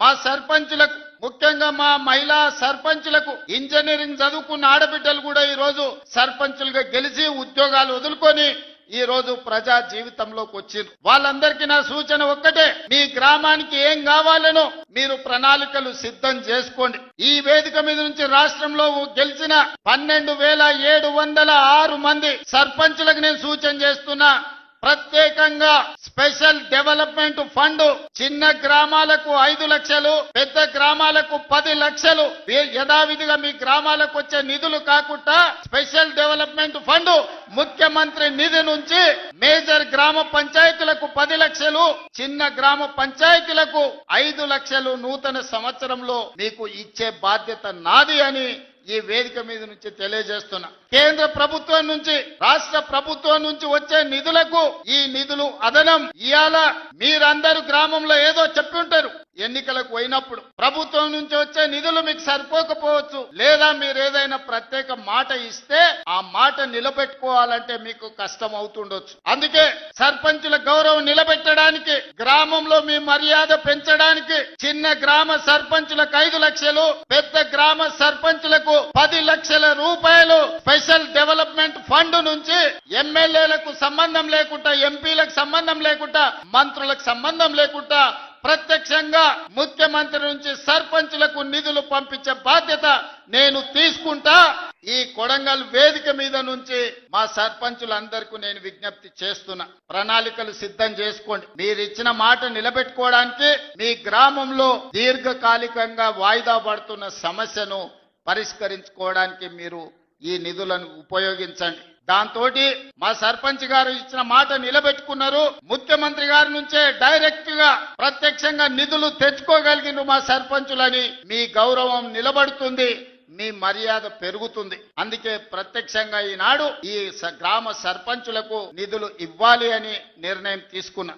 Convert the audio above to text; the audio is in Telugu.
మా సర్పంచులకు ముఖ్యంగా మా మహిళా సర్పంచులకు ఇంజనీరింగ్ చదువుకున్న ఆడబిడ్డలు కూడా ఈ రోజు సర్పంచులుగా గెలిచి ఉద్యోగాలు వదులుకొని ఈ రోజు ప్రజా జీవితంలోకి వచ్చింది. వాళ్ళందరికీ నా సూచన ఒక్కటే, మీ గ్రామానికి ఏం కావాలనో మీరు ప్రణాళికలు సిద్ధం చేసుకోండి. ఈ వేదిక మీద నుంచి రాష్ట్రంలో గెలిచిన 12,706 మంది సర్పంచులకు నేను సూచన చేస్తున్నా, ప్రత్యేకంగా స్పెషల్ డెవలప్మెంట్ ఫండ్ చిన్న గ్రామాలకు 5 లక్షలు, పెద్ద గ్రామాలకు 10 లక్షలు యథావిధిగా మీ గ్రామాలకు వచ్చే నిధులు కాకుండా స్పెషల్ డెవలప్మెంట్ ఫండ్ ముఖ్యమంత్రి నిధి నుంచి మేజర్ గ్రామ పంచాయతీలకు 10 లక్షలు, చిన్న గ్రామ పంచాయతీలకు 5 లక్షలు నూతన సంవత్సరంలో మీకు ఇచ్చే బాధ్యత నాది అని ఈ వేదిక మీద నుంచి తెలియజేస్తున్నా. కేంద్ర ప్రభుత్వం నుంచి రాష్ట్ర ప్రభుత్వం నుంచి వచ్చే నిధులకు ఈ నిధులు అదనం. ఇవాళ మీరందరూ గ్రామంలో ఏదో చెప్పి ఉంటారు, ఎన్నికలకు పోయినప్పుడు ప్రభుత్వం నుంచి వచ్చే నిధులు మీకు సరిపోకపోవచ్చు, లేదా మీరు ఏదైనా ప్రత్యేక మాట ఇస్తే ఆ మాట నిలబెట్టుకోవాలంటే మీకు కష్టం అవుతుండొచ్చు. అందుకే సర్పంచుల గౌరవం నిలబెట్టడానికి, గ్రామంలో మీ మర్యాద పెంచడానికి చిన్న గ్రామ సర్పంచులకు 5 లక్షలు, పెద్ద గ్రామ సర్పంచులకు 10 లక్షల రూపాయలు స్పెషల్ డెవలప్మెంట్ ఫండ్ నుంచి ఎమ్మెల్యేలకు సంబంధం లేకుండా, ఎంపీలకు సంబంధం లేకుండా, మంత్రులకు సంబంధం లేకుండా ప్రత్యక్షంగా ముఖ్యమంత్రి నుంచి సర్పంచులకు నిధులు పంపించే బాధ్యత నేను తీసుకుంటా. ఈ కొడంగల్ వేదిక మీద నుంచి మా సర్పంచులందరికీ నేను విజ్ఞప్తి చేస్తున్నా, ప్రణాళికలు సిద్ధం చేసుకోండి. మీరు ఇచ్చిన మాట నిలబెట్టుకోవడానికి మీ గ్రామంలో దీర్ఘకాలికంగా వాయిదా పడుతున్న సమస్యను పరిష్కరించుకోవడానికి మీరు ఈ నిధులను ఉపయోగించండి. దాంతో మా సర్పంచ్ గారు ఇచ్చిన మాట నిలబెట్టుకున్నారు. ముఖ్యమంత్రి గారి నుంచే డైరెక్ట్ గా ప్రత్యక్షంగా నిధులు తెచ్చుకోగలిగిన మా సర్పంచులని మీ గౌరవం నిలబడుతుంది, మీ మర్యాద పెరుగుతుంది. అందుకే ప్రత్యక్షంగా ఈనాడు ఈ గ్రామ సర్పంచులకు నిధులు ఇవ్వాలి అని నిర్ణయం తీసుకున్నా.